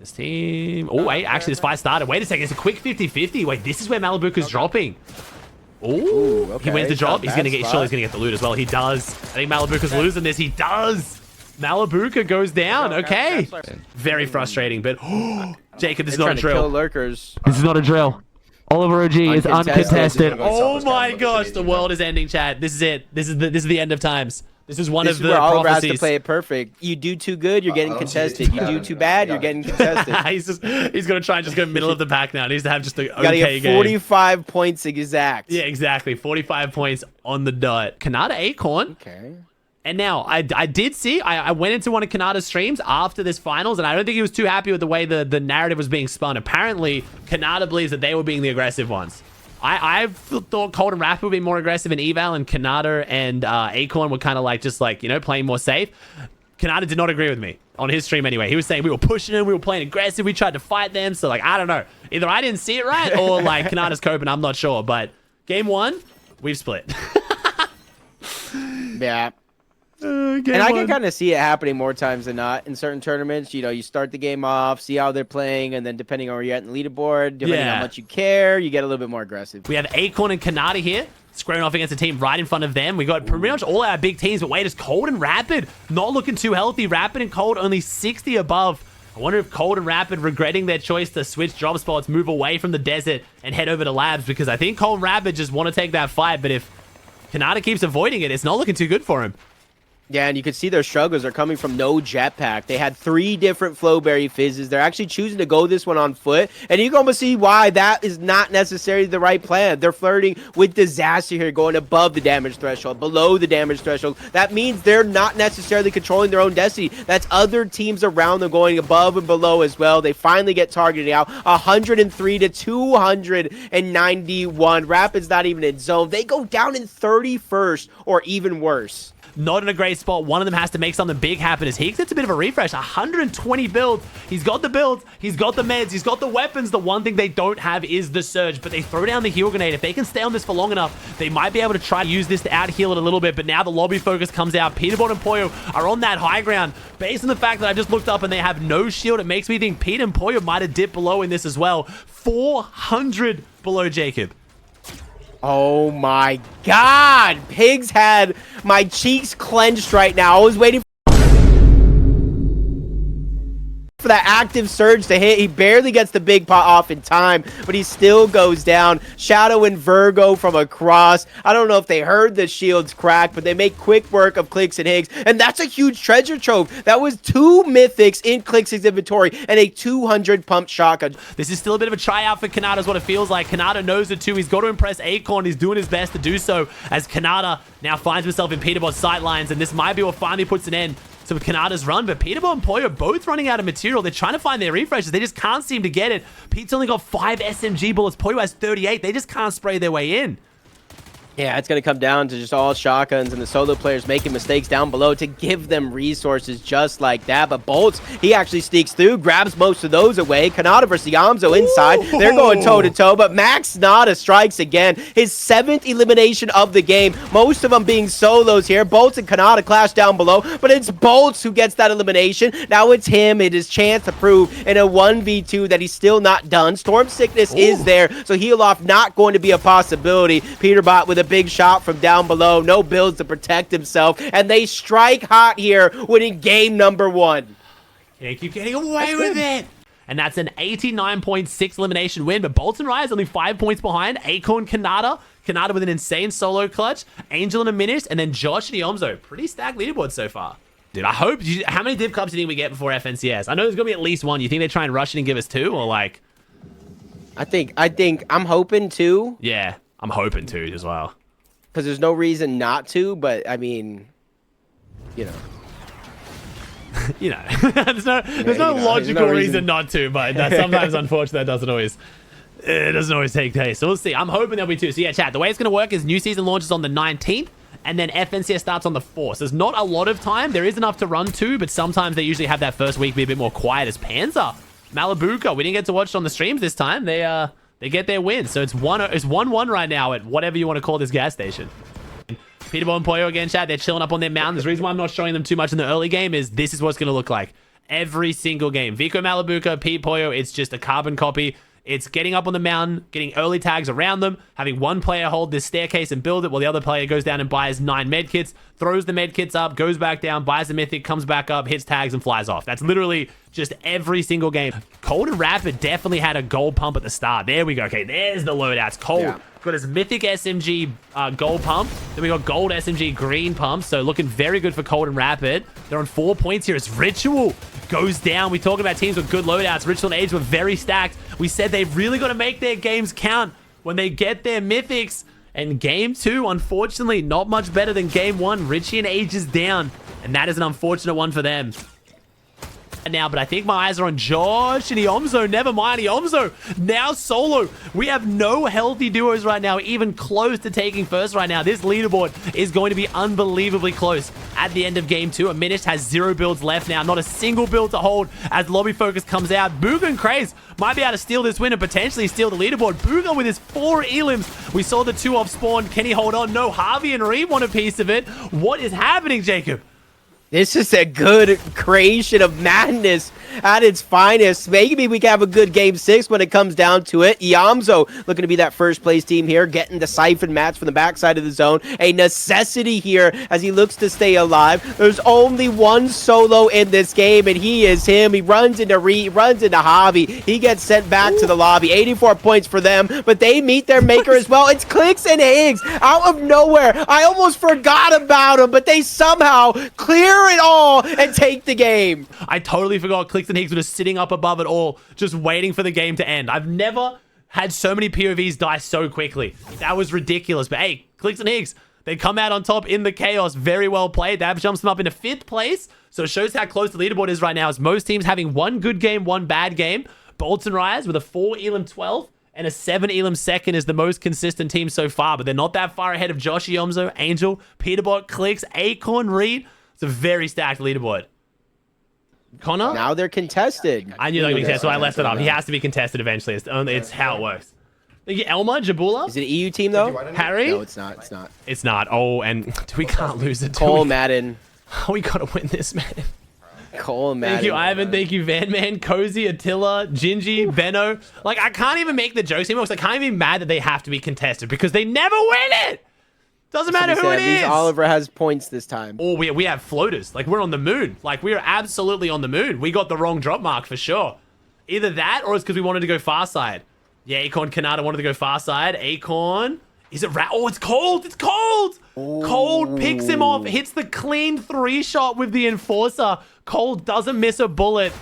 This team... Oh, wait. Actually, this fight started. Wait a second. It's a quick 50-50. Wait, this is where Malibuka's dropping. Ooh, okay. He wins the drop. He's going to get... Surely he's going to get the loot as well. He does. I think Malibuka's losing this. He does. Malibuka goes down. Okay. Very frustrating, but... Jacob, this is not a drill. Lurkers. This is not a drill. Oliver OG is uncontested. Oh my gosh, the world is ending, chat. This is it. This is the end of times. This is one of the prophecies. Oliver has to play it perfect. You do too good, you're getting contested. You do too bad, you're getting contested. he's gonna try and just go middle of the pack now. He needs to have just a okay game. You gotta get 45 points exact. Yeah, exactly. 45 points on the dot. Kanata Acorn. Okay. And now, I did see, I went into one of Kanata's streams after this finals, and I don't think he was too happy with the way the narrative was being spun. Apparently, Kanata believes that they were being the aggressive ones. I thought Cold and Rapid would be more aggressive in eval, and Kanata and Acorn were kind of like, just like, you know, playing more safe. Kanata did not agree with me on his stream anyway. He was saying we were pushing them, we were playing aggressive, we tried to fight them. So, like, I don't know. Either I didn't see it right, or, like, Kanata's coping, I'm not sure. But game one, we've split. Yeah. And I can kind of see it happening more times than not in certain tournaments. You know, you start the game off, see how they're playing, and then depending on where you're at in the leaderboard, depending on how much you care, you get a little bit more aggressive. We have Acorn and Kanata here, squaring off against a team right in front of them. We got pretty much all our big teams, but wait, it's Cold and Rapid not looking too healthy. Rapid and Cold only 60 above. I wonder if Cold and Rapid regretting their choice to switch drop spots, move away from the desert, and head over to Labs, because I think Cold and Rapid just want to take that fight, but if Kanata keeps avoiding it, it's not looking too good for him. Yeah, and you can see their struggles are coming from no jetpack. They had 3 different Flowberry fizzes. They're actually choosing to go this one on foot. And you can almost see why that is not necessarily the right plan. They're flirting with disaster here, going above the damage threshold, below the damage threshold. That means they're not necessarily controlling their own destiny. That's other teams around them going above and below as well. They finally get targeted out. 103 to 291. Rapid's not even in zone. They go down in 31st or even worse. Not in a great spot. One of them has to make something big happen as Higgs gets a bit of a refresh. 120 builds. He's got the builds. He's got the meds. He's got the weapons. The one thing they don't have is the surge, but they throw down the heal grenade. If they can stay on this for long enough, they might be able to try to use this to out-heal it a little bit, but now the lobby focus comes out. Peterbot and Poyo are on that high ground. Based on the fact that I just looked up and they have no shield, it makes me think Pete and Poyo might have dipped below in this as well. 400 below Jacob. Oh my God. Pigs had my cheeks clenched right now. I was waiting for that active surge to hit. He barely gets the big pot off in time, but he still goes down. Shadow and Virgo from across. I don't know if they heard the shields crack, but they make quick work of Clix and Higgs, and that's a huge treasure trove. That was 2 mythics in Clix's inventory and a 200 pump shotgun. This is still a bit of a tryout for Kanata is what it feels like. Kanata knows it too. He's got to impress Acorn. He's doing his best to do so as Kanata now finds himself in Peterbot's sightlines, and this might be what finally puts an end to Kanata's run, but Peterbot and Poyo are both running out of material. They're trying to find their refreshes. They just can't seem to get it. Pete's only got 5 SMG bullets. Poyo has 38. They just can't spray their way in. Yeah, it's going to come down to just all shotguns and the solo players making mistakes down below to give them resources just like that. But Bolts, he actually sneaks through, grabs most of those away. Kanata versus Yamzo inside. Ooh. They're going toe-to-toe, but Max Nada strikes again. His 7th elimination of the game. Most of them being solos here. Bolts and Kanata clash down below, but it's Bolts who gets that elimination. Now it's him. It is chance to prove in a 1v2 that he's still not done. Storm Sickness is there, so heal off not going to be a possibility. Peterbot with a big shot from down below, no builds to protect himself, and they strike hot here, winning game number 1. Can't keep getting away with it. And that's an 89.6 elimination win, but Bolton Rise only 5 points behind. Acorn, Kanata with an insane solo clutch, Angel and a minute, and then Josh and Iomzo. Pretty stacked leaderboard so far. Dude, I hope... How many div cups do you think we get before FNCS? I know there's going to be at least 1. You think they try and rush it and give us 2, or like... I'm hoping 2. Yeah, I'm hoping 2 as well. Because there's no reason not to, but I mean, you know. You know, there's no logical reason not to, but sometimes, unfortunately, that doesn't always take place. So we'll see. I'm hoping there'll be 2. So yeah, chat, the way it's going to work is new season launches on the 19th, and then FNCS starts on the 4th. So there's not a lot of time. There is enough to run to, but sometimes they usually have that first week be a bit more quiet as Panzer. Malibuka, we didn't get to watch it on the streams this time. They get their win. So it's 1-1 right now at whatever you want to call this gas station. Peterbot and Poyo again, chat. They're chilling up on their mountain. The reason why I'm not showing them too much in the early game is this is what it's going to look like. every single game. Vico Malabuka, Pete Poyo, it's just a carbon copy. It's getting up on the mountain, getting early tags around them, having one player hold this staircase and build it while the other player goes down and buys 9 medkits, throws the medkits up, goes back down, buys a mythic, comes back up, hits tags, and flies off. That's literally just every single game. Cold and Rapid definitely had a gold pump at the start. There we go. Okay, there's the loadouts. Cold got his mythic SMG gold pump. Then we got gold SMG green pump. So looking very good for Cold and Rapid. They're on 4 points here. It's Ritual goes down. We talk about teams with good loadouts. Ritual and Age were very stacked. We said they've really got to make their games count when they get their mythics. And game 2, unfortunately, not much better than game 1. Richie and Age is down. And that is an unfortunate one for them. Now, but I think my eyes are on Josh and Iomzo. Never mind, Iomzo now solo. We have no healthy duos right now, even close to taking first right now. This leaderboard is going to be unbelievably close at the end of game 2. Aminish has 0 builds left now, not a single build to hold as Lobby Focus comes out. Booga and Craze might be able to steal this win and potentially steal the leaderboard. Booga with his 4 elims. We saw the 2 off spawn. Can he hold on? No, Harvey and Reed want a piece of it. What is happening, Jacob? This is a good creation of madness at its finest. Maybe we can have a good game 6 when it comes down to it. Iomzo looking to be that first place team here, getting the siphon mats from the backside of the zone. A necessity here as he looks to stay alive. There's only one solo in this game, and he is him. He runs into Reed, runs into Javi. He gets sent back to the lobby. 84 points for them, but they meet their maker as well. It's Clicks and Higgs out of nowhere. I almost forgot about him, but they somehow clear it all and take the game. I totally forgot Clicks and Higgs were just sitting up above it all, just waiting for the game to end. I've never had so many POVs die so quickly. That was ridiculous. But hey, Clicks and Higgs, they come out on top in the chaos. Very well played. That jumps them up into 5th place. So it shows how close the leaderboard is right now, as most teams having 1 good game, 1 bad game. Bolton Rise with a 4 elim 12 and a 7 elim second is the most consistent team so far, but they're not that far ahead of Josh Iomzo, Angel, Peterbot, Clicks, Acorn, Reed. It's a very stacked leaderboard. Connor? Now they're contested. I knew they would be contested, so I left it up. He has to be contested eventually. It's how it works. Thank you, Elma, Jabula. Is it an EU team, though? Harry? No, it's not. It's not. It's not. Oh, and we can't lose it. Cole Madden. We got to win this, man. Cole Madden. Thank you, Ivan. Thank you, Van Man, Cozy, Attila, Gingy, Benno. Like, I can't even make the jokes anymore because I can't even be mad that they have to be contested because they never win it. Doesn't matter who it is. Oliver has points this time. Oh, we have floaters. Like, we're on the moon. Like, we are absolutely on the moon. We got the wrong drop mark for sure. Either that or it's because we wanted to go far side. Yeah, Acorn Kanata wanted to go far side. Acorn. Is it Oh, it's Cold. It's Cold. Ooh. Cold picks him off. Hits the clean 3-shot with the Enforcer. Cold doesn't miss a bullet.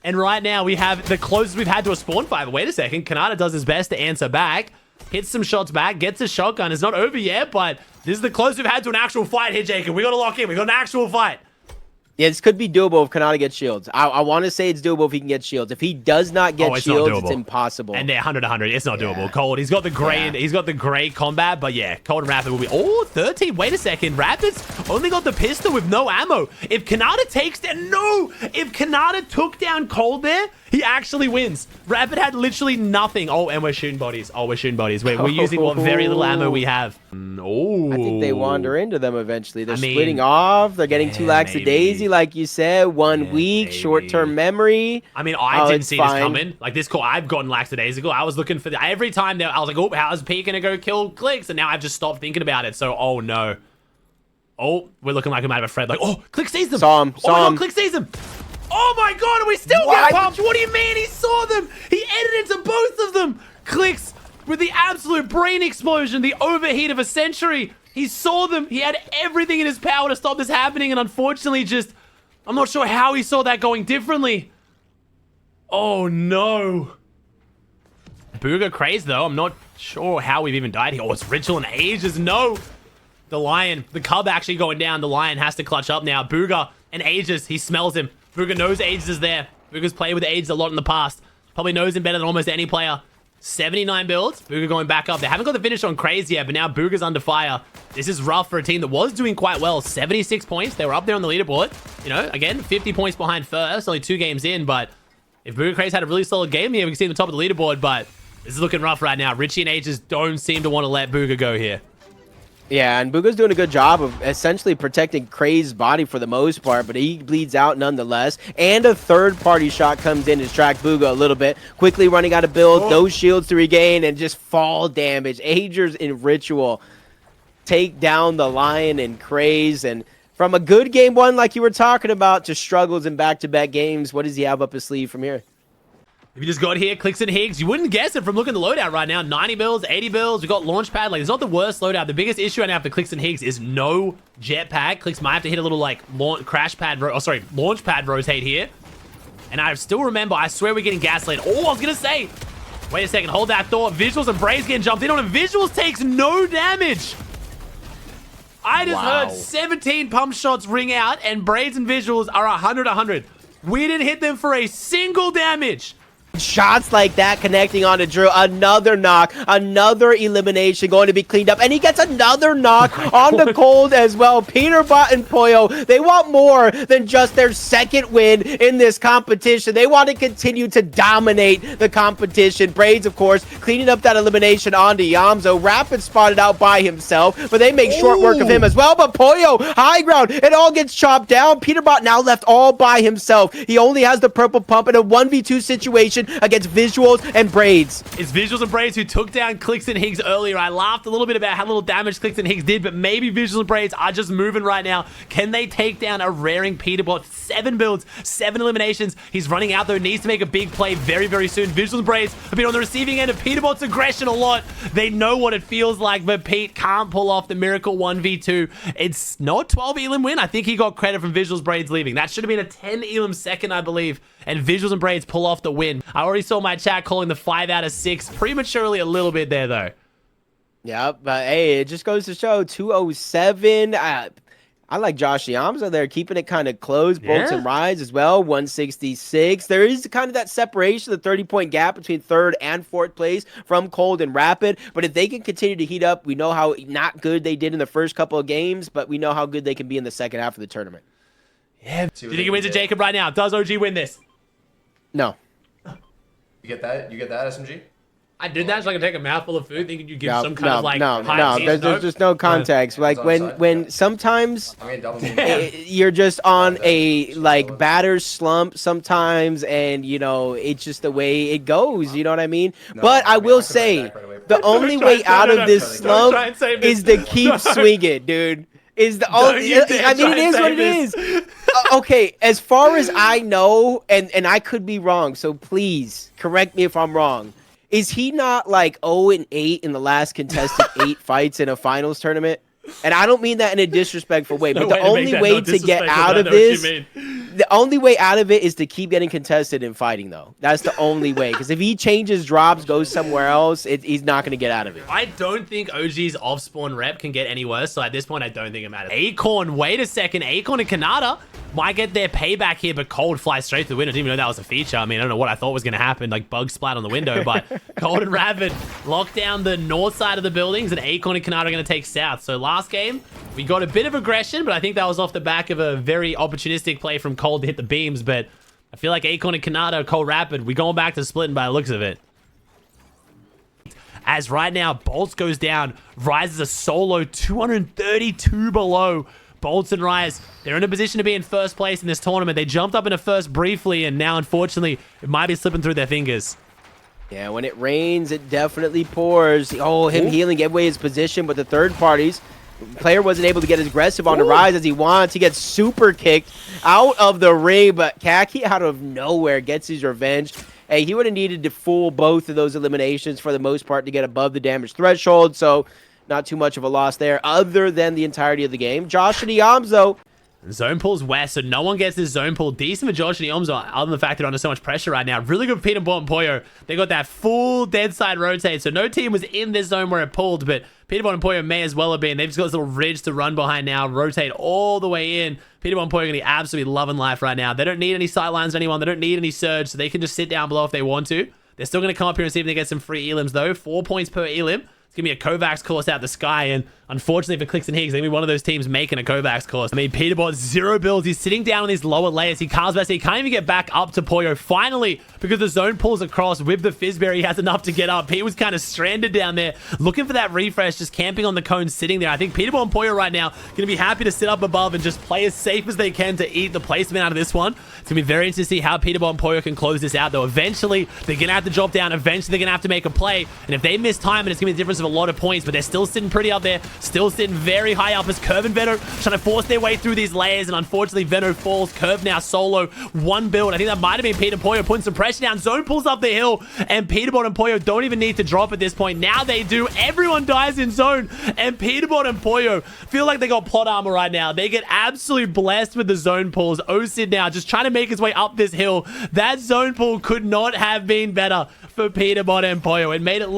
And right now we have the closest we've had to a spawn fight. Wait a second. Kanata does his best to answer back. Hits some shots back, gets a shotgun. It's not over yet, but this is the closest we've had to an actual fight here, Jacob. We got to lock in. We got an actual fight. Yeah, this could be doable if Kanata gets shields. I want to say it's doable if he can get shields. If he does not get shields, it's impossible. And they're 100-100. It's not doable. Cold. He's got the gray. He's got the gray combat, but yeah, Cold and Rapid will be. Oh, 13. Wait a second. Rapid's only got the pistol with no ammo. If Kanata takes down, if Kanata took down Cold there, he actually wins. Rapid had literally nothing. Oh, and we're shooting bodies. We're using what very little ammo we have. Oh, I think they wander into them eventually. They're splitting off. They're getting 2 lackadaisy, like you said. 1 week, short-term memory. I mean, I didn't see this coming. Like this call, I've gotten lackadaisical. I was looking for every time there. I was like, oh, how's P gonna go kill Clicks? And now I've just stopped thinking about it. So, oh no. Oh, we're looking like we might have a Fred. Like, oh, Click sees them. Saw him. Click sees them. Oh my god, and we still get pumped. What do you mean? He saw them. He edited into both of them. Clicks with the absolute brain explosion, the overheat of a century. He saw them. He had everything in his power to stop this happening, and unfortunately just, I'm not sure how he saw that going differently. Oh no. Booga Craze though, I'm not sure how we've even died here. Oh, it's Ritual and Ages. No. The Lion, the Cub actually going down. The Lion has to clutch up now. Booga and Ages, he smells him. Booga knows Ages is there. Booga's played with Ages a lot in the past. Probably knows him better than almost any player. 79 builds. Booga going back up. They haven't got the finish on Craze yet, but now Booga's under fire. This is rough for a team that was doing quite well. 76 points. They were up there on the leaderboard. You know, again, 50 points behind first. Only 2 games in, but if Booga Craze had a really solid game here, we can see the top of the leaderboard, but this is looking rough right now. Richie and Ages don't seem to want to let Booga go here. Yeah, and Booga's doing a good job of essentially protecting Kray's body for the most part, but he bleeds out nonetheless. And a third-party shot comes in to distract Booga a little bit. Quickly running out of build, no shields to regain, and just fall damage. Agers in Ritual take down the Lion and Kray's. And from a good game one, like you were talking about, to struggles in back-to-back games, what does he have up his sleeve from here? If you just got here, Clicks and Higgs, you wouldn't guess it from looking at the loadout right now. 90 builds, 80 builds, we got Launchpad. Like, it's not the worst loadout. The biggest issue right now for Clicks and Higgs is no jetpack. Clicks might have to hit a little, like, launch pad rotate here. And I still remember, I swear we're getting gaslit. Oh, I was going to say, wait a second, hold that thought. Visuals and Braves getting jumped in on him. Visuals takes no damage. I just heard 17 pump shots ring out, and Braves and Visuals are 100-100. We didn't hit them for a single damage. Shots like that connecting onto Drew. Another knock, another elimination going to be cleaned up, and he gets another knock on the Cold as well. Peterbot and Pollo, they want more than just their second win in this competition. They want to continue to dominate the competition. Braids, of course, cleaning up that elimination onto Yamzo. Rapid spotted out by himself, but they make short work of him as well. But Pollo, high ground, it all gets chopped down. Peterbot now left all by himself. He only has the purple pump in a 1v2 situation against Visuals and Braids. It's Visuals and Braids who took down Clicks and Higgs earlier. I laughed a little bit about how little damage Clicks and Higgs did, but maybe Visuals and Braids are just moving right now. Can they take down a raring Peterbot? 7 builds, 7 eliminations. He's running out though, needs to make a big play very, very soon. Visuals and Braids have been on the receiving end of Peterbot's aggression a lot. They know what it feels like, but Pete can't pull off the miracle 1v2. It's not 12 elim win. I think he got credit from Visuals Braids leaving. That should have been a 10 elim second, I believe. And Visuals and Braids pull off the win. I already saw my chat calling the 5 out of 6 prematurely a little bit there, though. Yeah, but hey, it just goes to show 207. I like Josh Yamza there, keeping it kind of close. Bolts and Rise as well, 166. There is kind of that separation, the 30-point gap between third and fourth place from Cold and Rapid. But if they can continue to heat up, we know how not good they did in the first couple of games, but we know how good they can be in the second half of the tournament. Yeah. Do you think he wins to Jacob right now? Does OG win this? No. You get that? You get that, SMG? I did that so I can take a mouthful of food, thinking you give some kind of like no. There's just no context. Like when sometimes you're just on a like batter slump sometimes, and you know it's just the way it goes. You know what I mean? But I will say the only way out of this slump is to keep swinging, dude. Is the only, I mean, it is what it is. Okay, as far as I know, and I could be wrong, so please correct me if I'm wrong. Is he not like 0-8 in the last contested 8 fights in a finals tournament? And I don't mean that in a disrespectful way, but the only way to get out of this, the only way out of it is to keep getting contested and fighting, though. That's the only way. Because if he changes drops, goes somewhere else, he's not going to get out of it. I don't think OG's off-spawn rep can get any worse. So at this point, I don't think it matters. Acorn, wait a second. Acorn and Kanata might get their payback here, but Cold flies straight to the window. I didn't even know that was a feature. I mean, I don't know what I thought was going to happen, like bug splat on the window, but Cold and Rapid lock down the north side of the buildings, and Acorn and Kanata are going to take south. So last game, we got a bit of aggression, but I think that was off the back of a very opportunistic play from Cold to hit the beams, but I feel like Acorn and Kanata, Cold Rapid, we going back to splitting by the looks of it. As right now, Bolts goes down, rises a solo 232 below. Bolts and Rise, they're in a position to be in first place in this tournament. They jumped up into first briefly, and now, unfortunately, it might be slipping through their fingers. Yeah, when it rains, it definitely pours. Oh, him healing gave away his position, but the third parties, player wasn't able to get as aggressive on the Rise as he wants. He gets super kicked out of the ring, but Kaki out of nowhere gets his revenge. Hey, he would have needed to fool both of those eliminations for the most part to get above the damage threshold, so not too much of a loss there other than the entirety of the game. Josh and Yamzo. Zone pulls west, so no one gets this zone pull. Decent for Josh and Yamzo, other than the fact they're under so much pressure right now. Really good for Peterbot and Pollo. They got that full dead side rotate, so no team was in this zone where it pulled, but Peterbot and Pollo may as well have been. They've just got this little ridge to run behind now, rotate all the way in. Peterbot and Pollo are going to be absolutely loving life right now. They don't need any sightlines or anyone. They don't need any surge, so they can just sit down below if they want to. They're still going to come up here and see if they get some free elims, though. 4 points per elim. It's going to be a Kovacs course out the sky, and unfortunately for Clicks and Higgs, they're going to be one of those teams making a Kovacs course. I mean, Peterbot, 0 builds. He's sitting down on these lower layers. He can't even get back up to Poyo. Finally, because the zone pulls across with the Fizzberry, he has enough to get up. He was kind of stranded down there, looking for that refresh, just camping on the cone, sitting there. I think Peterbot and Poyo right now going to be happy to sit up above and just play as safe as they can to eat the placement out of this one. It's going to be very interesting to see how Peterbot and Poyo can close this out, though. Eventually, they're going to have to drop down. Eventually, they're going to have to make a play, and if they miss time, it's going to be the difference of a lot of points, but they're still sitting pretty up there, still sitting very high up as Curve and Veno trying to force their way through these layers, and unfortunately Veno falls. Curve now solo, 1 build. I think that might have been Peter Poyo putting some pressure down. Zone pulls up the hill, and Peterbot and Poyo don't even need to drop at this point. Now they do. Everyone dies in zone, and Peterbot and Poyo feel like they got plot armor right now. They get absolutely blessed with the zone pulls. Osid now just trying to make his way up this hill. That zone pull could not have been better for Peterbot and Poyo. It made it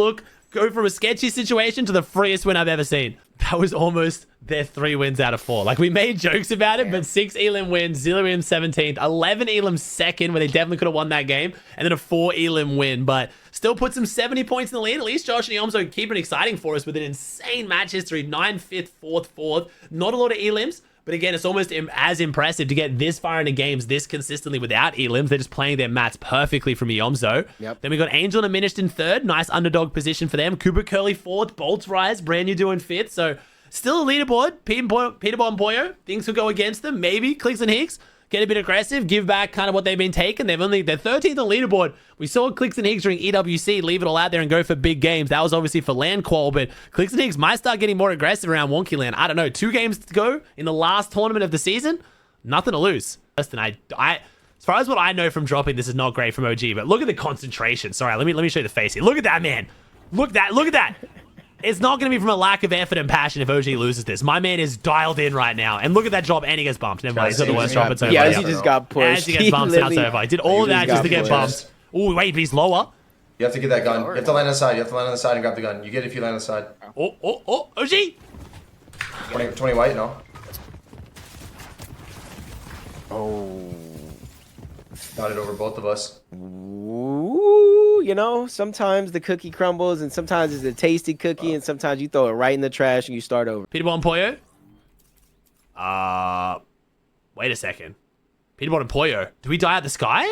go from a sketchy situation to the freest win I've ever seen. That was almost their 3 wins out of 4. Like, we made jokes about it, but 6 Elim wins, 0 Elim 17th, 11 Elim 2nd, where they definitely could have won that game, and then a 4 Elim win, but still puts them 70 points in the lead. At least Josh and Yomzo keep it exciting for us with an insane match history, 9th, 5th, 4th, 4th. Not a lot of Elims, but again, it's almost as impressive to get this far into games this consistently without Elims. They're just playing their mats perfectly from Yomzo. Yep. Then we got Angel and Diminished in 3rd. Nice underdog position for them. Cooper Curly 4th. Bolts Rise, brand new doing 5th. So still a leaderboard. Peterbot and Poyo. Things could go against them. Maybe Clicks and Higgs get a bit aggressive, give back kind of what they've been taking. They're 13th on leaderboard. We saw Clicks and Higgs during EWC leave it all out there and go for big games. That was obviously for land qual, but Clicks and Higgs might start getting more aggressive around Wonky Land. I don't know. 2 games to go in the last tournament of the season. Nothing to lose. Listen, as far as what I know from dropping, this is not great from OG, but look at the concentration. Sorry, let me show you the face here. Look at that, man. Look at that. It's not going to be from a lack of effort and passion if OG loses this. My man is dialed in right now. And look at that drop, and he gets bumped. Never mind, he's got the worst drop. It's over. Yeah, he just got pushed. As he gets bumped, now it's over. He did all of that just to get bumped. Oh, wait, but he's lower. You have to get that gun. You have to land on the side. You have to land on the side and grab the gun. You get it if you land on the side. Oh, OG! 20 white, no? Oh. Got it over both of us. Ooh, you know, sometimes the cookie crumbles, and sometimes it's a tasty cookie, and sometimes you throw it right in the trash and you start over. Peterbot and Poyo? Wait a second. Peterbot and Poyo. Do we die out the sky?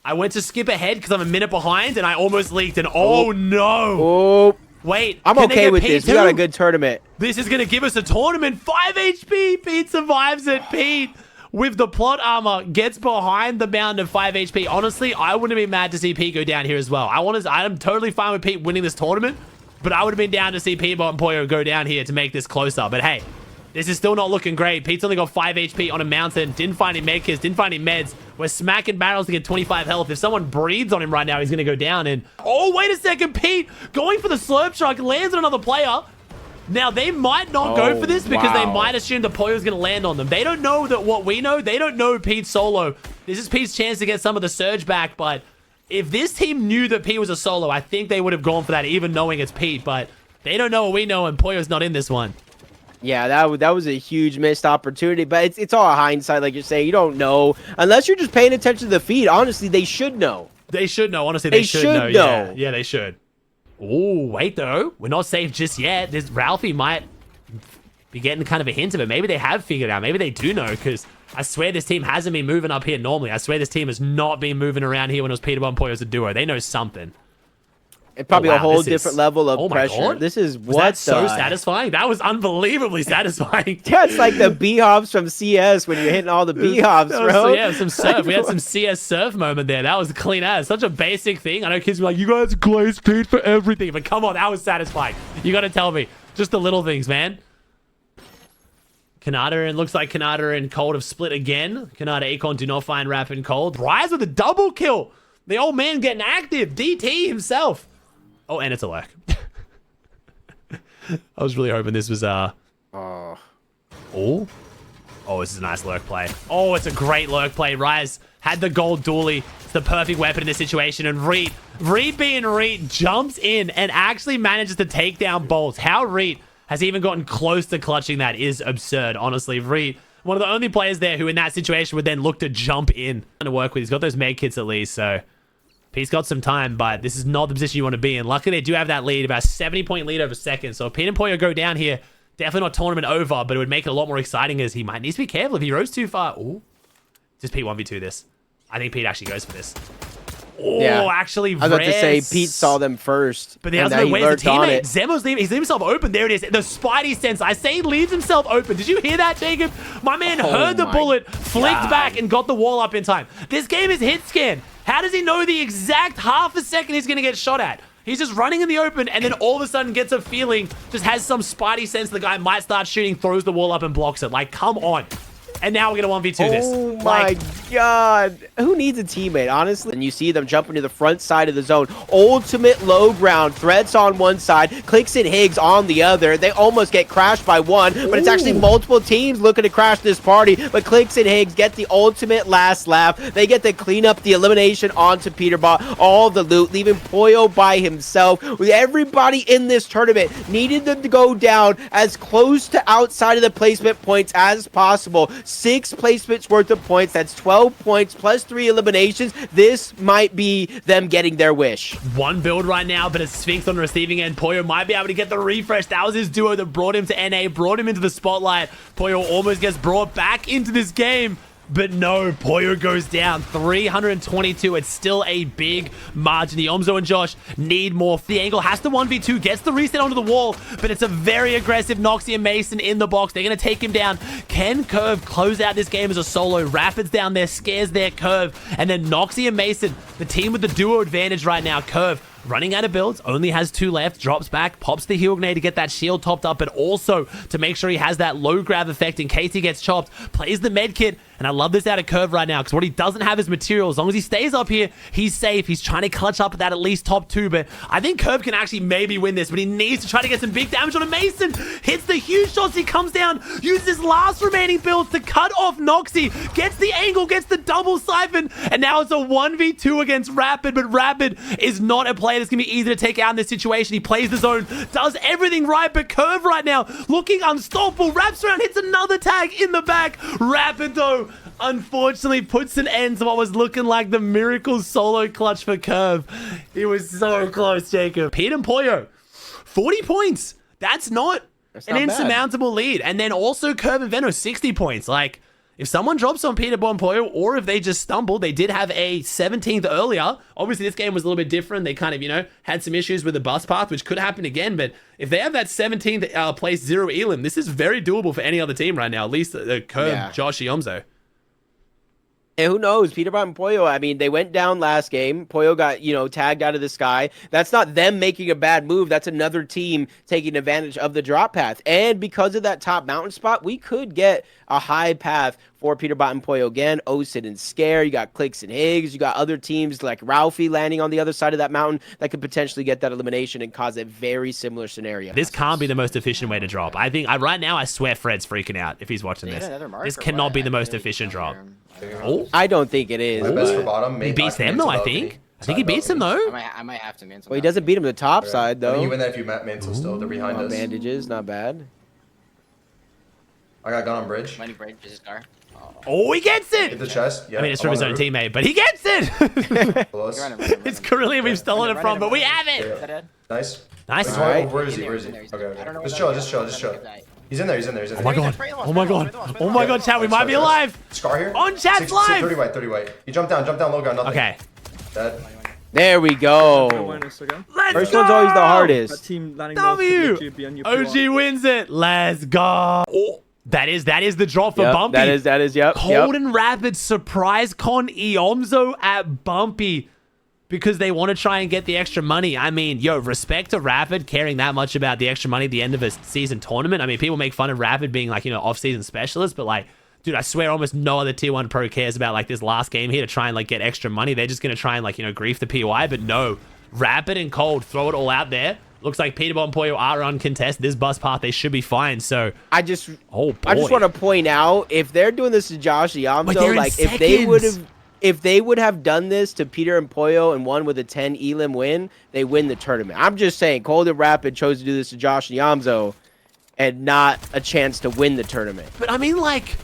I went to skip ahead because I'm a minute behind, and I almost leaked, and oh no! Oh. Wait, I'm okay with this. We got a good tournament. This is going to give us a tournament. 5 HP. Pete survives it. Pete, with the plot armor, gets behind the mound of 5 HP. Honestly, I wouldn't be mad to see Pete go down here as well. I'm totally fine with Pete winning this tournament, but I would have been down to see Peterbot and Poyo go down here to make this closer. But hey, this is still not looking great. Pete's only got 5 HP on a mountain. Didn't find any med kits. Didn't find any meds. We're smacking barrels to get 25 health. If someone breathes on him right now, he's going to go down. And oh, wait a second. Pete going for the slurp truck. Lands on another player. Now, they might not go for this because they might assume the Poyo's going to land on them. They don't know that what we know. They don't know Pete's solo. This is Pete's chance to get some of the surge back. But if this team knew that Pete was a solo, I think they would have gone for that, even knowing it's Pete. But they don't know what we know, and Poyo's not in this one. Yeah, that was a huge missed opportunity, but it's all hindsight, like you're saying. You don't know unless you're just paying attention to the feed. Honestly, they should know. They should know. Honestly, they should know. Yeah, they should. Oh, wait, though. We're not safe just yet. This Ralphie might be getting kind of a hint of it. Maybe they have figured it out. Maybe they do know, because I swear this team hasn't been moving up here normally. I swear this team has not been moving around here when it was Peterbot and Poyo as a duo. They know something. It's probably a whole different level of pressure. God. This is That's so satisfying. That was unbelievably satisfying. Yeah, it's like the B-hops from CS when you're hitting all the B-hops, bro. Yeah, some surf. We had some CS surf moment there. That was clean as. Such a basic thing. I know kids be like, you guys glaze Pete for everything. But come on, that was satisfying. You got to tell me. Just the little things, man. Kanata, and looks like Kanata and Cold have split again. Kanata, Akon do not find Rapid and Cold. Rise with a double kill. The old man getting active. DT himself. Oh, and it's a lurk. I was really hoping this was, Oh, this is a nice lurk play. Oh, it's a great lurk play. Rise had the gold dually. It's the perfect weapon in this situation. And Reed being Reed, jumps in and actually manages to take down Bolts. How Reed has even gotten close to clutching that is absurd, honestly. Reed, one of the only players there who in that situation would then look to jump in. To work with. He's got those med kits at least, so... Pete's got some time, but this is not the position you want to be in. Luckily, they do have that lead, about a 70-point lead over second. So if Pete and Pollo go down here, definitely not tournament over, but it would make it a lot more exciting as he might need to be careful if he rose too far. Ooh. Just Pete 1v2 this. I think Pete actually goes for this. Oh, yeah. Actually, I was about to say Pete saw them first. But the other way, where's the teammate? Zemo's leaving. He's leaving himself open. There it is. The Spidey sense. I say he leaves himself open. Did you hear that, Jacob? My man heard the bullet, flicked back, and got the wall up in time. This game is hit scan. How does he know the exact half a second he's going to get shot at? He's just running in the open, and then all of a sudden gets a feeling, just has some Spidey sense the guy might start shooting, throws the wall up, and blocks it. Like, come on. And now we're going to 1v2 this. Oh my God. Who needs a teammate, honestly? And you see them jumping to the front side of the zone. Ultimate low ground. Threats on one side. Clicks and Higgs on the other. They almost get crashed by one, but it's actually multiple teams looking to crash this party. But Clicks and Higgs get the ultimate last laugh. They get to clean up the elimination onto Peterbot. All the loot, leaving Pollo by himself. With everybody in this tournament needed them to go down as close to outside of the placement points as possible. 6 placements worth of points. That's 12 points plus 3 eliminations. This might be them getting their wish. One build right now, but a Sphinx on the receiving end. Pollo might be able to get the refresh. That was his duo that brought him to NA, brought him into the spotlight. Pollo almost gets brought back into this game. But no, Pollo goes down 322. It's still a big margin. The Omzo and Josh need more. The angle has to 1v2, gets the reset onto the wall, but it's a very aggressive Noxie and Mason in the box. They're going to take him down. Can Curve close out this game as a solo? Rapids down there, scares their Curve. And then Noxie and Mason, the team with the duo advantage right now. Curve running out of builds, only has 2 left, drops back, pops the heal grenade to get that shield topped up, but also to make sure he has that low grab effect in case he gets chopped, plays the med kit, and I love this out of Curve right now, because what he doesn't have is material. As long as he stays up here, he's safe. He's trying to clutch up that at least top 2, but I think Curve can actually maybe win this, but he needs to try to get some big damage on a Mason. Hits the huge shots, he comes down, uses his last remaining builds to cut off Noxie, gets the angle, gets the double siphon, and now it's a 1v2 against Rapid, but Rapid is not a player that's going to be easy to take out in this situation. He plays the zone, does everything right, but Curve right now looking unstoppable, wraps around, hits another tag in the back. Rapid, though, unfortunately puts an end to what was looking like the miracle solo clutch for Curve. He was so close, Jacob. Pete and Pollo, 40 points. That's not an insurmountable lead. And then also Curve and Veno, 60 points. Like, if someone drops on Peter and Pollo, or if they just stumble, they did have a 17th earlier. Obviously, this game was a little bit different. They kind of, you know, had some issues with the bus path, which could happen again. But if they have that 17th place 0 elim, this is very doable for any other team right now. At least the Curve, Josh, Omzo. And who knows? Peterbot and Pollo, I mean, they went down last game. Pollo got, you know, tagged out of the sky. That's not them making a bad move. That's another team taking advantage of the drop path. And because of that top mountain spot, we could get a high path for Peterbot and Pollo again. Osid and Scare. You got Clicks and Higgs. You got other teams like Ralphie landing on the other side of that mountain that could potentially get that elimination and cause a very similar scenario. This can't be the most efficient way to drop. I think, right now, I swear Fred's freaking out if he's watching this. This cannot be the most efficient drop. Oh, I don't think it is. Best for bottom. He beats them though, I think. I think he beats them though. I might have to mantle. Well, he doesn't beat him to the top side though. You win that if you mantle still. They're behind us. Bandages, not bad. I got gun on bridge. Mighty bridge is his car. Oh, he gets it! Hit the chest. Yeah, I mean, it's from his own teammate, but he gets it! It's Korean we've stolen it from, but we have it! Yeah. Nice. Nice. Right. Where is he? Okay. Just chill. He's in there. Oh my god. Oh my god. Oh my god, chat, we might be alive! Scar here? On chat's live! 30 white. You jump down, low ground, nothing. Okay. Dead. There we go. Let's First go! one's always the hardest. W! OG wins it! Let's go! Oh. That is the drop for Bumpy. That is, yep. Cold and Rapid surprise con Eomzo at Bumpy because they want to try and get the extra money. I mean, yo, respect to Rapid caring that much about the extra money at the end of a season tournament. I mean, people make fun of Rapid being like, you know, off-season specialist, but like, dude, I swear almost no other tier 1 pro cares about like this last game here to try and like get extra money. They're just going to try and like, you know, grief the POI, but no. Rapid and Cold throw it all out there. Looks like Peterbot and Pollo are uncontested. This bus path, they should be fine. So I just want to point out, if they're doing this to Josh Yamzo, like if they would have done this to Peter and Pollo and won with a 10 elim win, they win the tournament. I'm just saying, Cold and Rapid chose to do this to Josh Yamzo and not a chance to win the tournament. But I mean, like,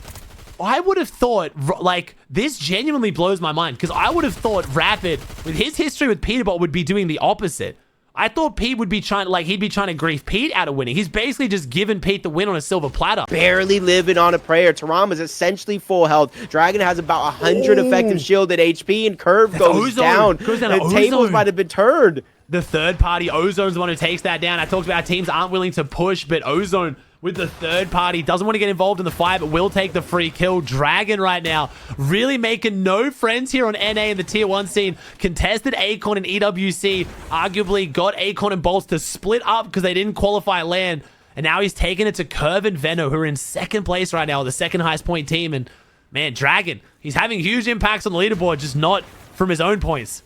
I would have thought, like, this genuinely blows my mind, because I would have thought Rapid, with his history with Peterbot, would be doing the opposite. I thought Pete would be trying, like, he'd be trying to grief Pete out of winning. He's basically just given Pete the win on a silver platter. Barely living on a prayer. Tarama's essentially full health. Dragon has about 100 effective shielded HP, and Curve goes down. The tables might have been turned. The third party, Ozone's the one who takes that down. I talked about teams aren't willing to push, but Ozone with the third party doesn't want to get involved in the fight, but will take the free kill. Dragon right now really making no friends here on NA in the tier 1 scene. Contested Acorn and EWC. Arguably got Acorn and Bolts to split up because they didn't qualify land. And now he's taking it to Curve and Veno, who are in second place right now, the second highest point team. And man, Dragon, he's having huge impacts on the leaderboard, just not from his own points.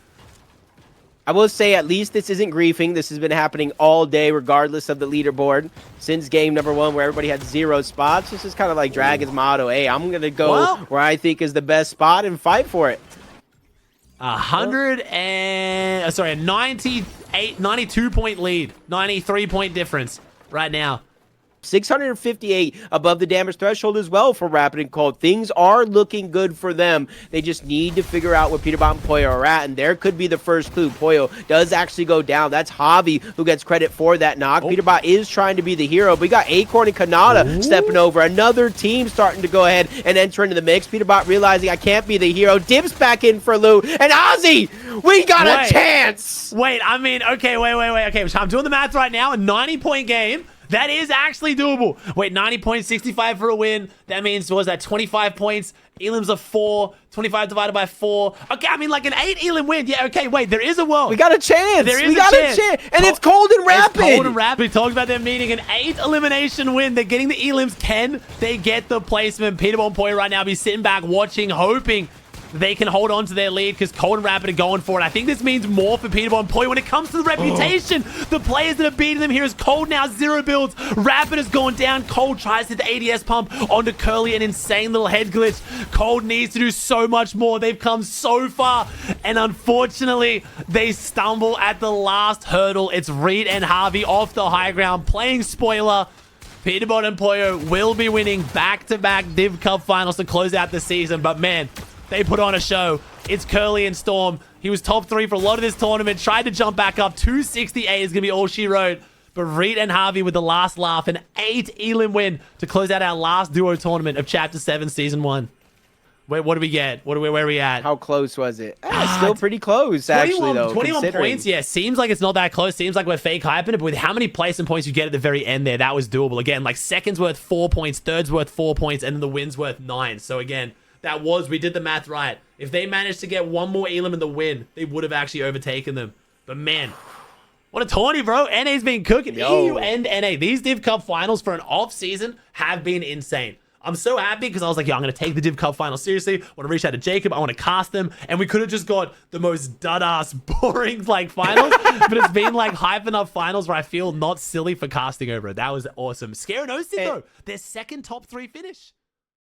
I will say, at least this isn't griefing. This has been happening all day, regardless of the leaderboard. Since game number 1, where everybody had 0 spots, this is kind of like Dragon's motto. Hey, I'm going to go where I think is the best spot and fight for it. 92 point lead. 93 point difference right now. 658 above the damage threshold as well for Rapid and Cold. Things are looking good for them. They just need to figure out where Peterbot and Poyo are at, and there could be the first clue. Poyo does actually go down. That's Javi who gets credit for that knock. Peterbot is trying to be the hero, but we got Acorn and Kanata stepping over. Another team starting to go ahead and enter into the mix. Peterbot realizing I can't be the hero. Dips back in for Lou. And Aussie, we got a chance! Wait, I mean, okay, wait. Okay, I'm doing the math right now. A 90-point game. That is actually doable. Wait, 90 points, 65 for a win. That means, what was that, 25 points? Elims are 4. 25 divided by 4. Okay, I mean, like an 8 Elim win. Yeah, okay, wait, there is a world. We got a chance. There is a chance. And it's Cold and Rapid. It's Cold and Rapid. We talked about them needing an 8 elimination win. They're getting the Elims. Can they get the placement? Peterbot and Poyo right now be sitting back, watching, hoping they can hold on to their lead, because Cold and Rapid are going for it. I think this means more for Peterbot and Poyo when it comes to the reputation. The players that are beating them here is Cold now 0 builds. Rapid has gone down. Cold tries to hit the ADS pump onto Curly, an insane little head glitch. Cold needs to do so much more. They've come so far, and unfortunately, they stumble at the last hurdle. It's Reed and Harvey off the high ground, playing spoiler. Peterbot and Poyo will be winning back-to-back Div Cup finals to close out the season, but man, they put on a show. It's Curly and Storm. He was top 3 for a lot of this tournament. Tried to jump back up. 268 is going to be all she wrote. But Reed and Harvey with the last laugh. An 8 Elim win to close out our last duo tournament of Chapter 7 Season 1. Wait, what do we get? Where are we at? How close was it? Still pretty close, actually, though. 21 points, yeah. Seems like it's not that close. Seems like we're fake hyping it. But with how many placement points you get at the very end there, that was doable. Again, like second's worth 4 points, third's worth 4 points, and then the win's worth 9. So again, we did the math right. If they managed to get one more Elim in the win, they would have actually overtaken them. But man, what a tourney, bro. NA's been cooking. EU and NA. These Div Cup finals for an off-season have been insane. I'm so happy because I was like, yo, I'm going to take the Div Cup finals seriously. I want to reach out to Jacob. I want to cast them. And we could have just got the most dud-ass, boring, like, finals. But it's been, like, hyping up finals where I feel not silly for casting over it. That was awesome. Scare and Aussie, though. Their second top 3 finish.